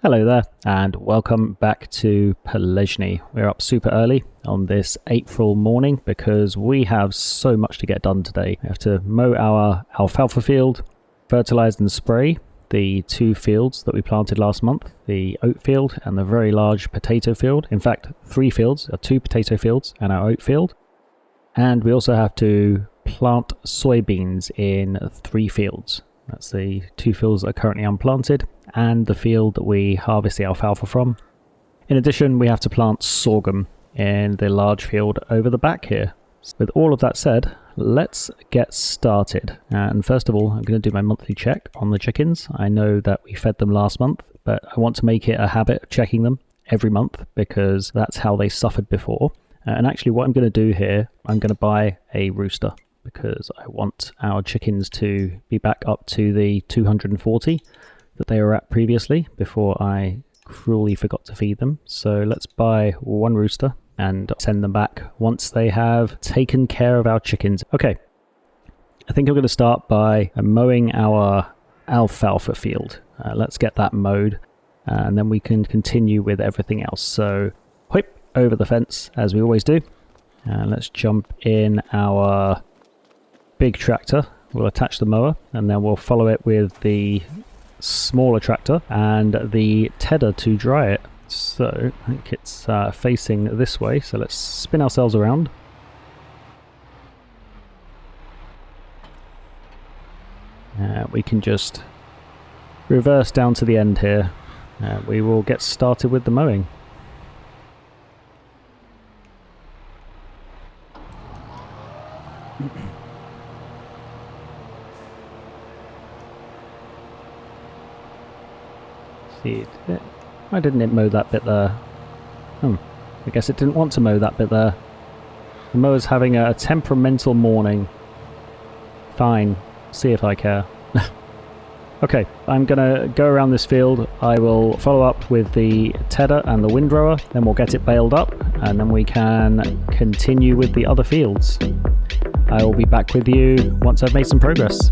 Hello there and welcome back to Pallegney. We're up super early on this April morning because we have so much to get done today. We have to mow our alfalfa field, fertilise and spray the two fields that we planted last month, the oat field and the very large potato field. In fact, three fields, two potato fields and our oat field. And we also have to plant soybeans in three fields. That's the two fields that are currently unplanted and the field that we harvest the alfalfa from. In addition, we have to plant sorghum in the large field over the back here. With all of that said, let's get started. And first of all, I'm going to do my monthly check on the chickens. I know that we fed them last month, but I want to make it a habit of checking them every month because that's how they suffered before. And actually what I'm going to do here, I'm going to buy a rooster because I want our chickens to be back up to the 240 that they were at previously before I cruelly forgot to feed them. So let's buy one rooster and send them back once they have taken care of our chickens. Okay, I think I'm going to start by mowing our alfalfa field. Let's get that mowed and then we can continue with everything else. So whip over the fence as we always do. And let's jump in our big tractor. We'll attach the mower and then we'll follow it with the smaller tractor and the tedder to dry it. So I think it's facing this way, so let's spin ourselves around. We can just reverse down to the end here. We will get started with the mowing. See, why didn't it mow that bit there? I guess it didn't want to mow that bit there. The mower's having a temperamental morning. Fine, see if I care. Okay, I'm gonna go around this field. I will follow up with the tedder and the windrower, then we'll get it baled up, and then we can continue with the other fields. I will be back with you once I've made some progress.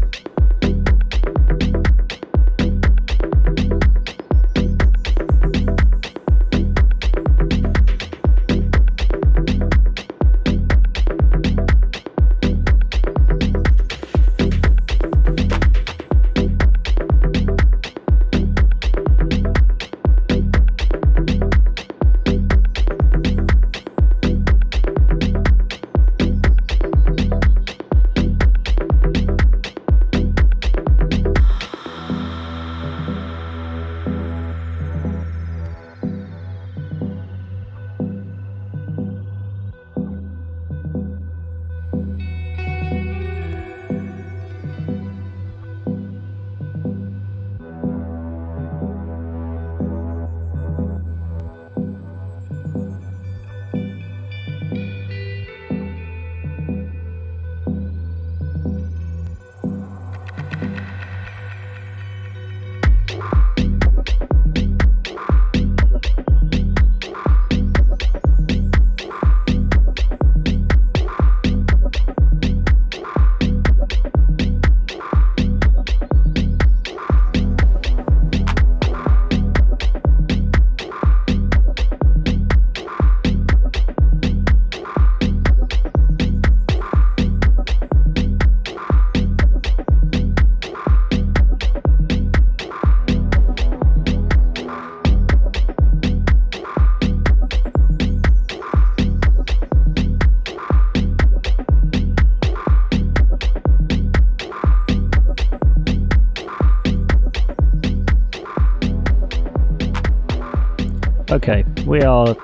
Okay, we are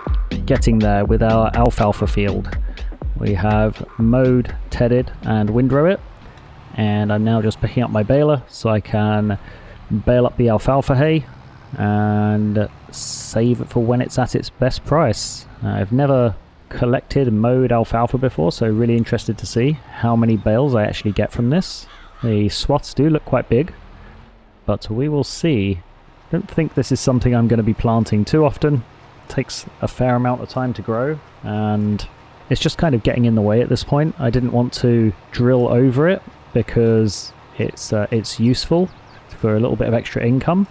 getting there with our alfalfa field. We have mowed, tedded and windrow it, and I'm now just picking up my baler so I can bale up the alfalfa hay and save it for when it's at its best price. I've never collected and mowed alfalfa before, so really interested to see how many bales I actually get from this. The swaths do look quite big, but we will see. I don't think this is something I'm going to be planting too often. It takes a fair amount of time to grow and it's just kind of getting in the way at this point. I didn't want to drill over it because it's useful for a little bit of extra income.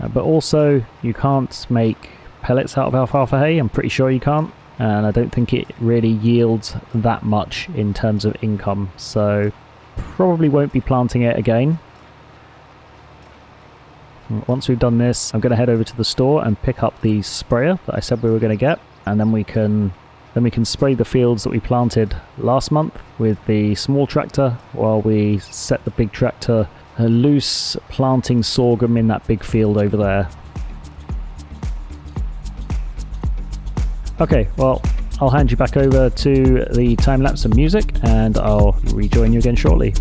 But also, you can't make pellets out of alfalfa hay. I'm pretty sure you can't. And I don't think it really yields that much in terms of income. So probably won't be planting it again. Once we've done this, I'm going to head over to the store and pick up the sprayer that I said we were going to get. And then we can spray the fields that we planted last month with the small tractor while we set the big tractor loose, planting sorghum in that big field over there. Okay, well, I'll hand you back over to the time-lapse and music, and I'll rejoin you again shortly.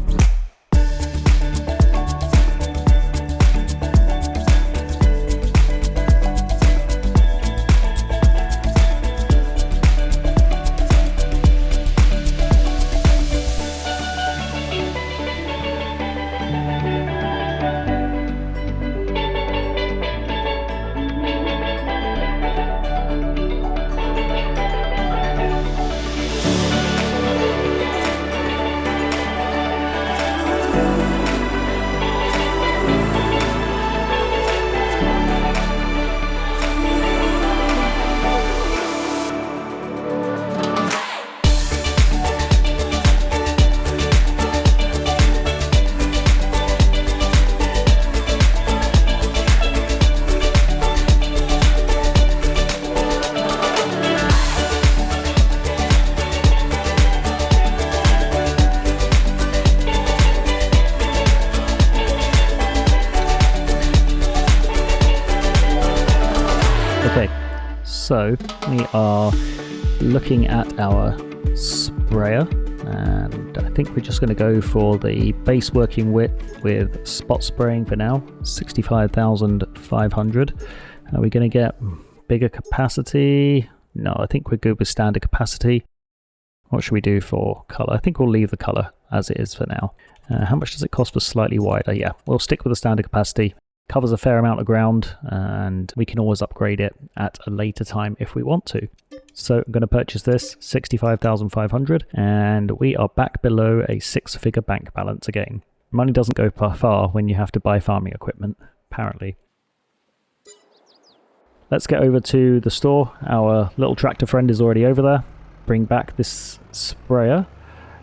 So we are looking at our sprayer, and I think we're just going to go for the base working width with spot spraying for now, 65,500. Are we going to get bigger capacity? No, I think we're good with standard capacity. What should we do for colour? I think we'll leave the colour as it is for now. How much does it cost for slightly wider? Yeah, we'll stick with the standard capacity. Covers a fair amount of ground, and we can always upgrade it at a later time if we want to. So I'm going to purchase this, 65,500, and we are back below a 6-figure bank balance again. Money doesn't go far when you have to buy farming equipment, apparently. Let's get over to the store. Our little tractor friend is already over there. Bring back this sprayer,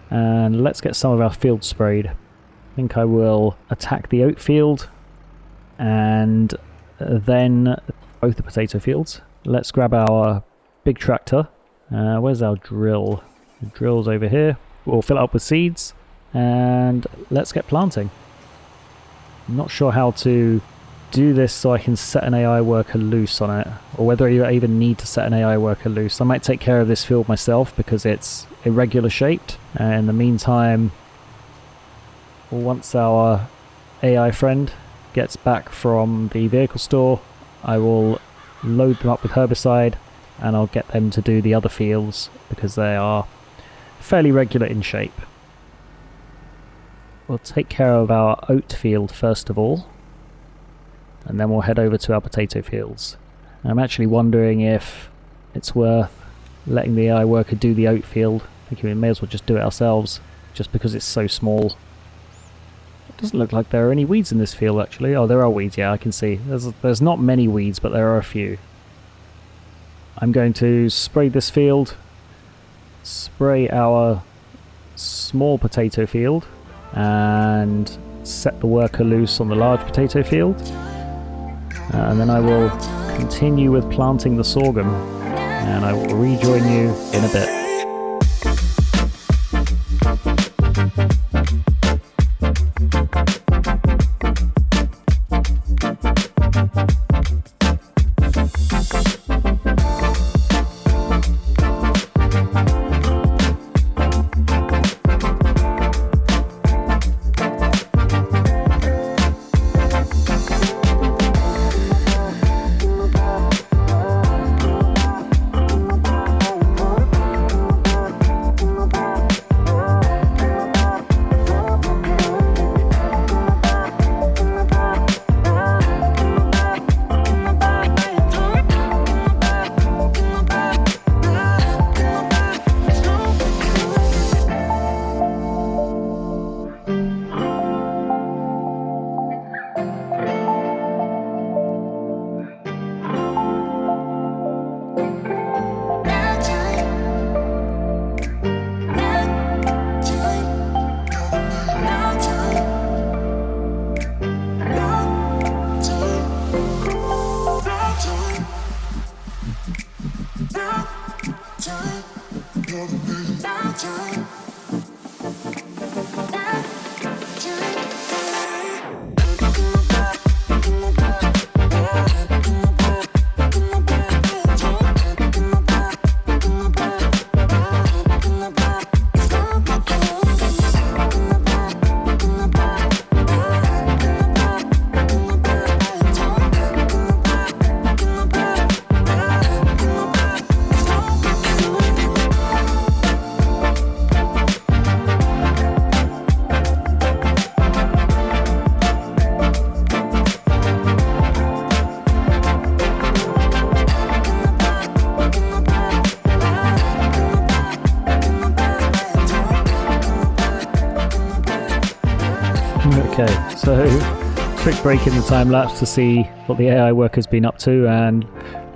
and let's get some of our fields sprayed. I think I will attack the oat field, and then both the potato fields. Let's grab our big tractor. Where's our drill? The drill's over here. We'll fill it up with seeds, and let's get planting. I'm not sure how to do this so I can set an AI worker loose on it, or whether you even need to set an AI worker loose. I might take care of this field myself because it's irregular shaped. In the meantime, once our AI friend gets back from the vehicle store, I will load them up with herbicide, and I'll get them to do the other fields because they are fairly regular in shape. We'll take care of our oat field first of all, and then we'll head over to our potato fields. I'm actually wondering if it's worth letting the AI worker do the oat field. I think we may as well just do it ourselves, just because it's so small. Doesn't look like there are any weeds in this field actually. Oh, there are weeds, yeah, I can see. There's not many weeds, but there are a few. I'm going to spray this field, spray our small potato field, and set the worker loose on the large potato field. And then I will continue with planting the sorghum, and I will rejoin you in a bit. So, quick break in the time lapse to see what the AI worker's been up to, and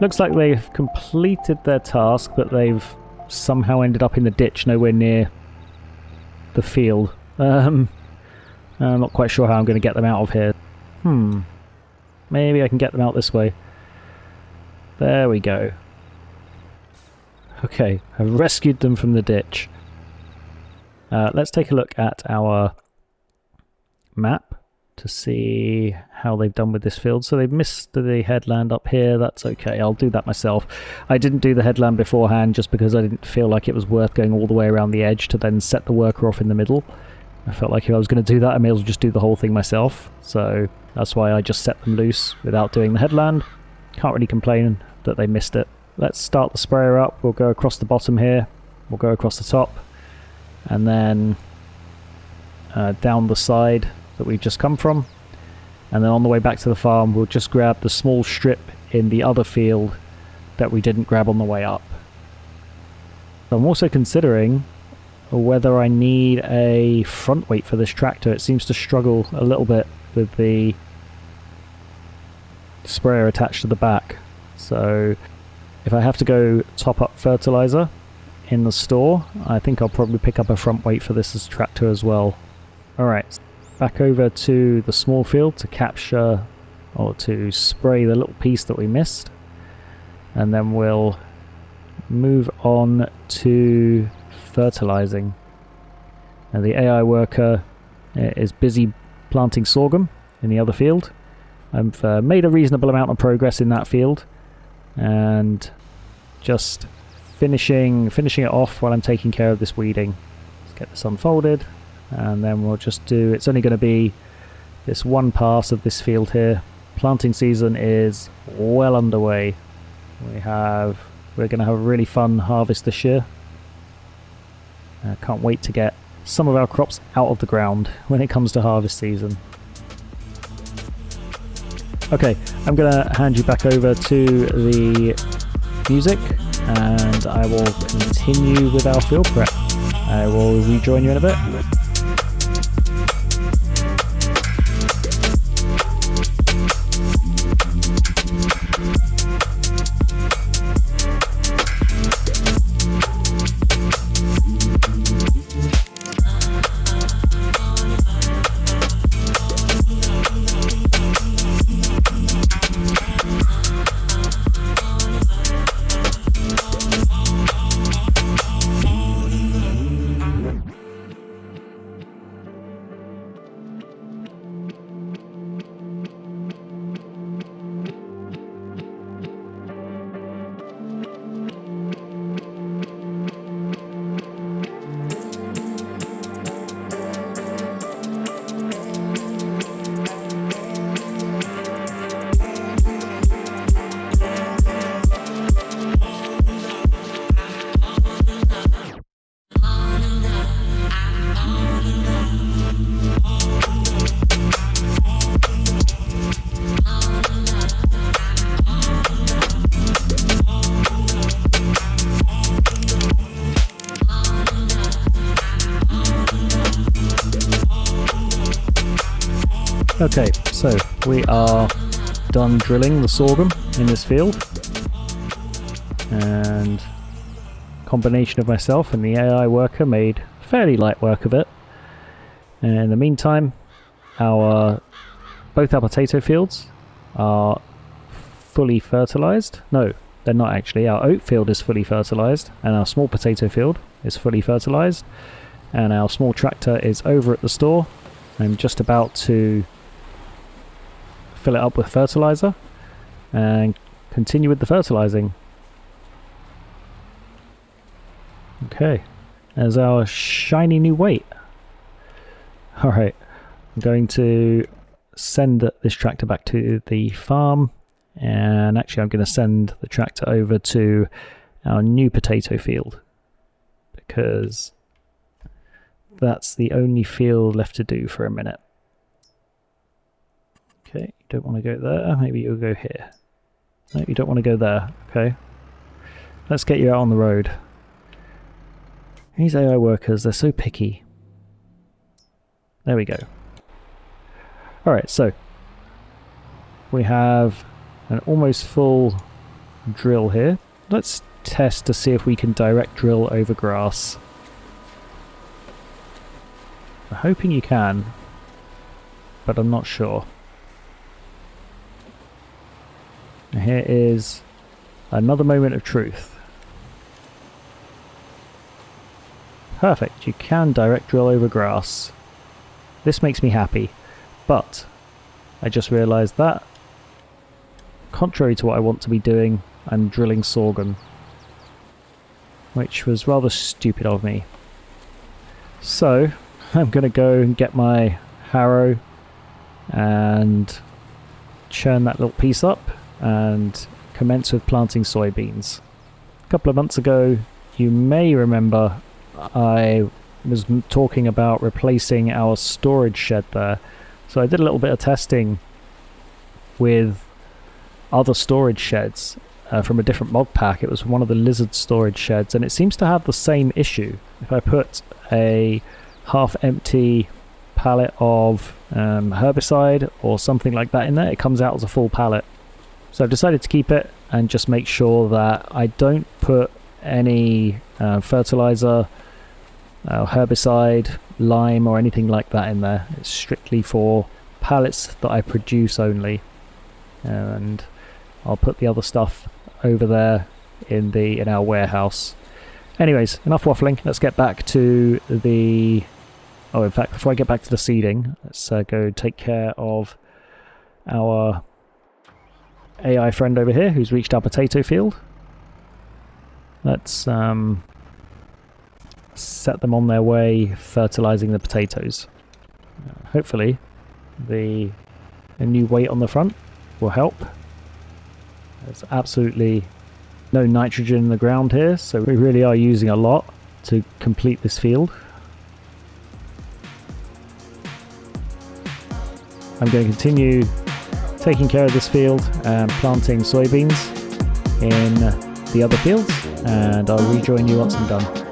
looks like they've completed their task, but they've somehow ended up in the ditch nowhere near the field. I'm not quite sure how I'm going to get them out of here. Maybe I can get them out this way. There we go. Okay, I've rescued them from the ditch. Let's take a look at our map to see how they've done with this field. So they've missed the headland up here. That's okay, I'll do that myself. I didn't do the headland beforehand just because I didn't feel like it was worth going all the way around the edge to then set the worker off in the middle. I felt like if I was going to do that, I may as well just do the whole thing myself. So that's why I just set them loose without doing the headland. Can't really complain that they missed it. Let's start the sprayer up. We'll go across the bottom here. We'll go across the top. And then down the side that we've just come from. And then on the way back to the farm, we'll just grab the small strip in the other field that we didn't grab on the way up. I'm also considering whether I need a front weight for this tractor. It seems to struggle a little bit with the sprayer attached to the back. So if I have to go top up fertilizer in the store, I think I'll probably pick up a front weight for this as tractor as well. Alright, back over to the small field to capture or to spray the little piece that we missed, and then we'll move on to fertilizing. Now the AI worker is busy planting sorghum in the other field. I've made a reasonable amount of progress in that field, and just finishing it off while I'm taking care of this weeding. Let's get this unfolded, and then we'll just do, it's only going to be this one pass of this field here. Planting season is well underway. We're going to have a really fun harvest this year. I can't wait to get some of our crops out of the ground when it comes to harvest season. Okay, I'm going to hand you back over to the music, and I will continue with our field prep. I will rejoin you in a bit. Okay, so we are done drilling the sorghum in this field, and combination of myself and the AI worker made fairly light work of it. And in the meantime, both our potato fields are fully fertilized. No, they're not actually. Our oat field is fully fertilized, and our small potato field is fully fertilized, and our small tractor is over at the store. I'm just about to fill it up with fertilizer and continue with the fertilizing. Okay, there's our shiny new weight. Alright, I'm going to send this tractor back to the farm, and actually I'm going to send the tractor over to our new potato field, because that's the only field left to do for a minute. Okay, you don't want to go there, maybe you'll go here. No, you don't want to go there, okay. Let's get you out on the road. These AI workers, they're so picky. There we go. Alright, so we have an almost full drill here. Let's test to see if we can direct drill over grass. I'm hoping you can, but I'm not sure. And here is another moment of truth. Perfect, you can direct drill over grass. This makes me happy, but I just realised that, contrary to what I want to be doing, I'm drilling sorghum, which was rather stupid of me. So I'm going to go and get my harrow and churn that little piece up and commence with planting soybeans. A couple of months ago, you may remember I was talking about replacing our storage shed there. So I did a little bit of testing with other storage sheds from a different mod pack. It was one of the lizard storage sheds, and it seems to have the same issue. If I put a half empty pallet of herbicide or something like that in there, it comes out as a full pallet. So I've decided to keep it and just make sure that I don't put any fertilizer, herbicide, lime or anything like that in there. It's strictly for pallets that I produce only, and I'll put the other stuff over there in our warehouse. Anyways, enough waffling. Let's get back to the... Oh, in fact, before I get back to the seeding, let's go take care of our AI friend over here who's reached our potato field. Let's set them on their way fertilizing the potatoes. Hopefully a new weight on the front will help. There's absolutely no nitrogen in the ground here, so we really are using a lot to complete this field. I'm going to continue taking care of this field and planting soybeans in the other fields, and I'll rejoin you once I'm done.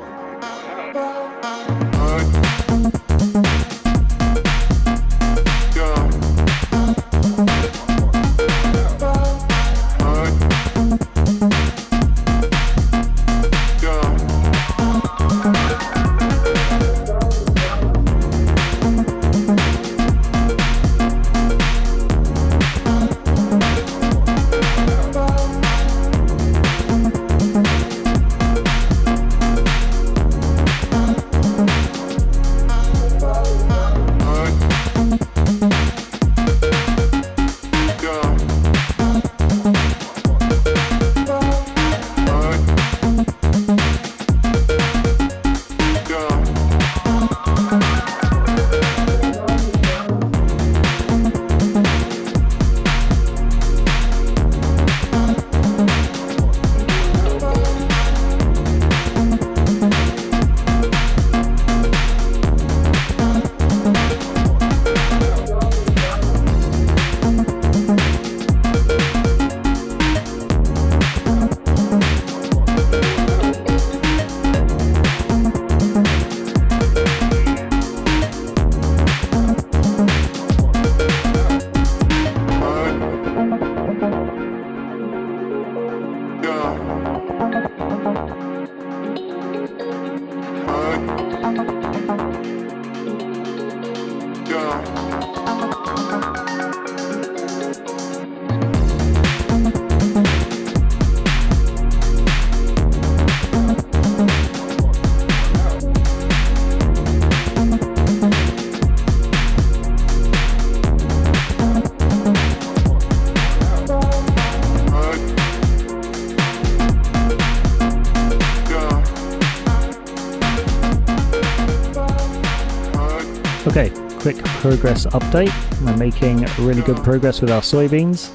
Okay, quick progress update. We're making really good progress with our soybeans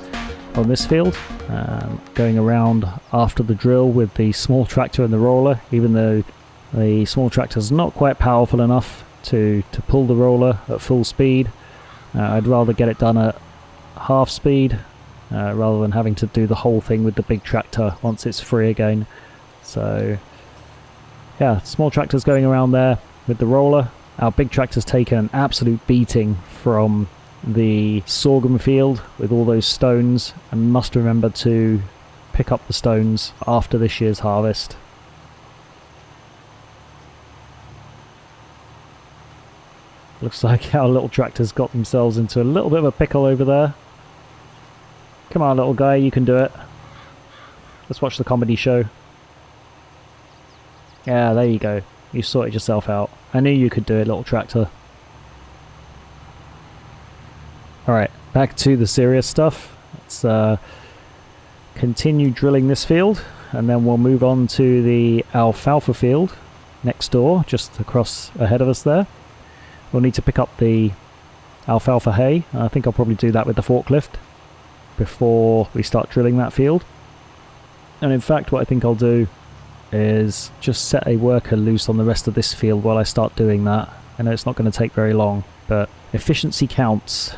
on this field. Going around after the drill with the small tractor and the roller, even though the small tractor is not quite powerful enough to pull the roller at full speed. I'd rather get it done at half speed rather than having to do the whole thing with the big tractor once it's free again. So yeah, small tractor's going around there with the roller. Our big tractor's taken an absolute beating from the sorghum field with all those stones, and must remember to pick up the stones after this year's harvest. Looks like our little tractor's got themselves into a little bit of a pickle over there. Come on, little guy, you can do it. Let's watch the comedy show. Yeah, there you go. You sorted yourself out. I knew you could do it, little tractor. Alright, back to the serious stuff. Let's continue drilling this field, and then we'll move on to the alfalfa field next door, just across ahead of us there. We'll need to pick up the alfalfa hay. I think I'll probably do that with the forklift before we start drilling that field. And in fact, what I think I'll do is just set a worker loose on the rest of this field while I start doing that. I know it's not going to take very long, but efficiency counts.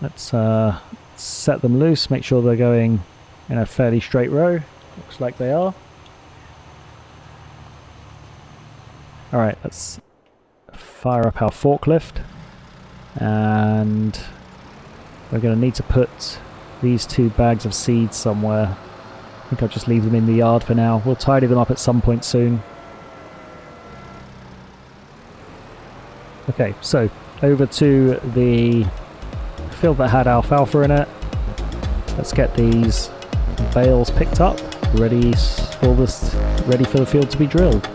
Let's set them loose, make sure they're going in a fairly straight row. Looks like they are. Alright, let's fire up our forklift, and we're going to need to put these 2 bags of seeds somewhere. I think I'll just leave them in the yard for now. We'll tidy them up at some point soon. Okay, so over to the field that had alfalfa in it. Let's get these bales picked up, ready for the field to be drilled.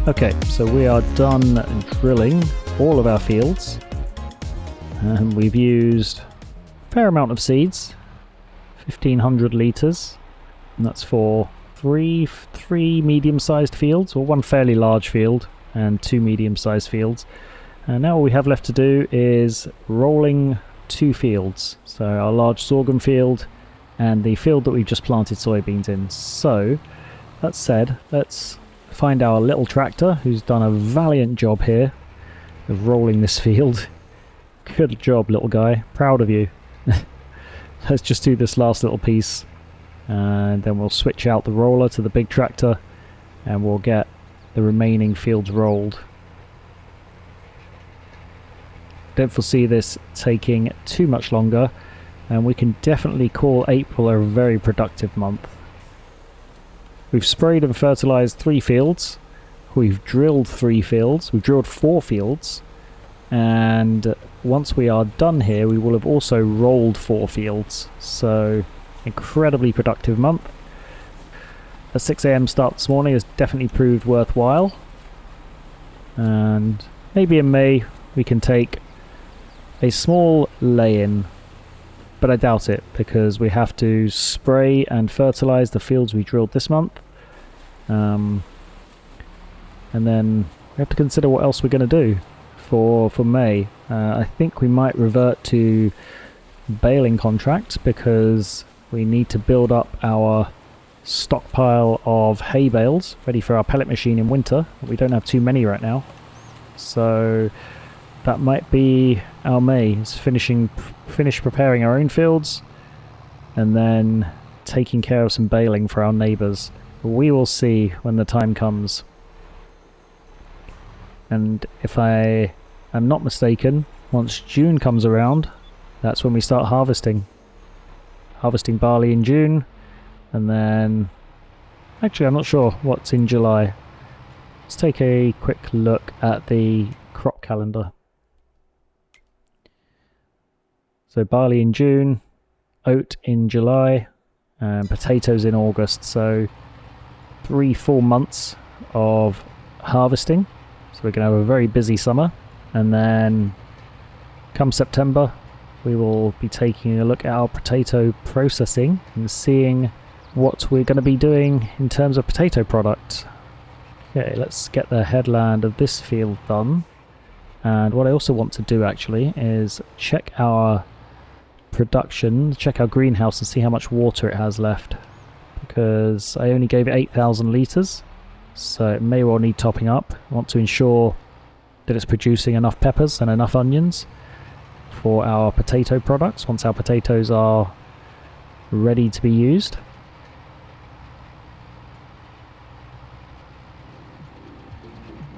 Okay, so we are done drilling all of our fields, and we've used a fair amount of seeds, 1,500 litres, and that's for three medium-sized fields, or one fairly large field and 2 medium-sized fields. And now all we have left to do is rolling 2 fields, so our large sorghum field and the field that we've just planted soybeans in. So that said, let's find our little tractor, who's done a valiant job here of rolling this field. Good job, little guy, proud of you. Let's just do this last little piece, and then we'll switch out the roller to the big tractor, and we'll get the remaining fields rolled. Don't foresee this taking too much longer, and we can definitely call April a very productive month. We've sprayed and fertilized 3 fields, we've drilled 3 fields, we've drilled 4 fields, and once we are done here we will have also rolled 4 fields, so incredibly productive month. a 6 a.m. start this morning has definitely proved worthwhile, and maybe in May we can take a small lay-in, but I doubt it because we have to spray and fertilize the fields we drilled this month, and then we have to consider what else we're going to do for May. I think we might revert to baling contracts because we need to build up our stockpile of hay bales ready for our pellet machine in winter. We don't have too many right now, so that might be our May. It's finish preparing our own fields and then taking care of some baling for our neighbours. We will see when the time comes. And if I am not mistaken, once June comes around, that's when we start harvesting. Harvesting barley in June, and then actually I'm not sure what's in July. Let's take a quick look at the crop calendar. So barley in June, oat in July, and potatoes in August. So 3 full months of harvesting. So we're going to have a very busy summer, and then come September we will be taking a look at our potato processing and seeing what we're going to be doing in terms of potato product. Okay, let's get the headland of this field done. And what I also want to do actually is check our production, check our greenhouse and see how much water it has left, because I only gave it 8,000 litres, so it may well need topping up. I want to ensure that it's producing enough peppers and enough onions for our potato products once our potatoes are ready to be used.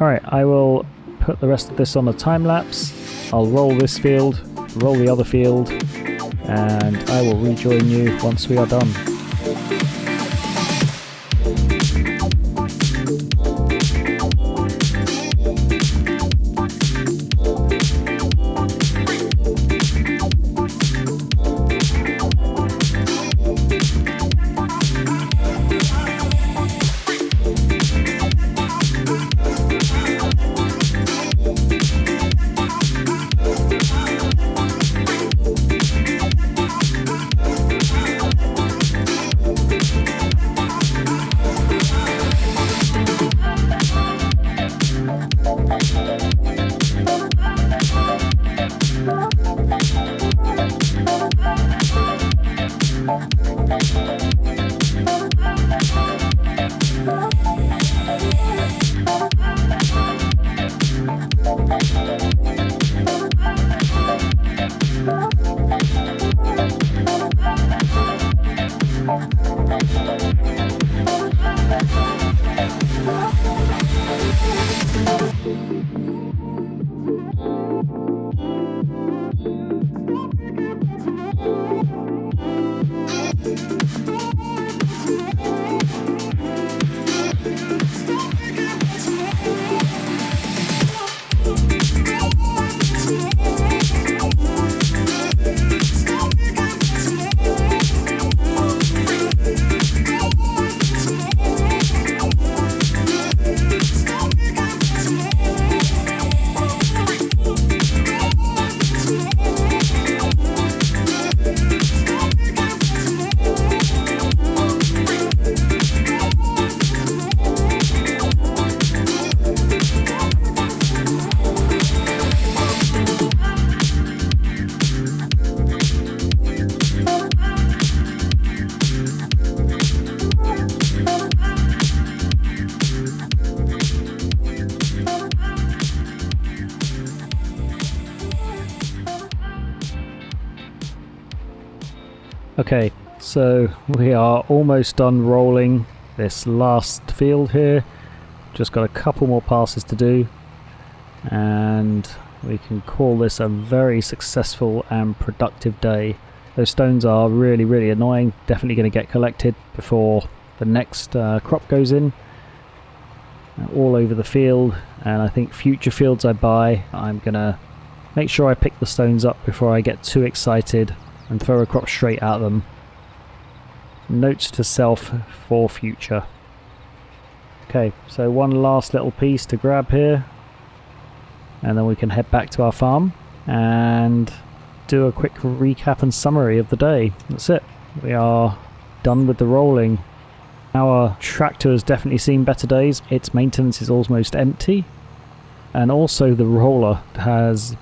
Alright, I will put the rest of this on a time lapse. I'll roll this field, roll the other field, and I will rejoin you once we are done. Okay, so we are almost done rolling this last field here. Just got a couple more passes to do, and we can call this a very successful and productive day. Those stones are really, really annoying. Definitely going to get collected before the next crop goes in. All over the field, and I think future fields I buy, I'm going to make sure I pick the stones up before I get too excited and throw a crop straight at them. Notes to self for future. Okay, so one last little piece to grab here, and then we can head back to our farm and do a quick recap and summary of the day. That's it. We are done with the rolling. Our tractor has definitely seen better days. Its maintenance is almost empty, and also the roller has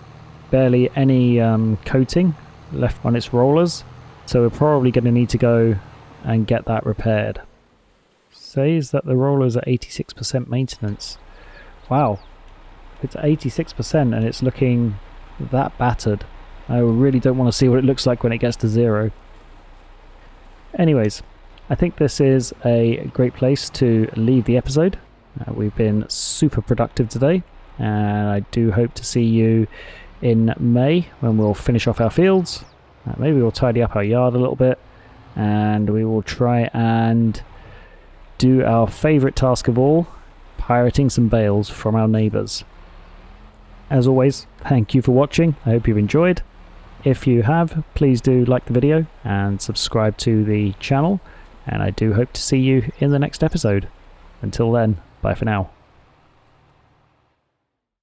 barely any coating left on its rollers, so we're probably going to need to go and get that repaired. Says that the roller's at 86% maintenance. Wow, it's 86% and it's looking that battered. I really don't want to see what it looks like when it gets to 0. Anyways, I think this is a great place to leave the episode. We've been super productive today, and I do hope to see you in May when we'll finish off our fields. Maybe we'll tidy up our yard a little bit, and we will try and do our favourite task of all, pirating some bales from our neighbours. As always, thank you for watching. I hope you've enjoyed. If you have, please do like the video and subscribe to the channel, and I do hope to see you in the next episode. Until then, bye for now.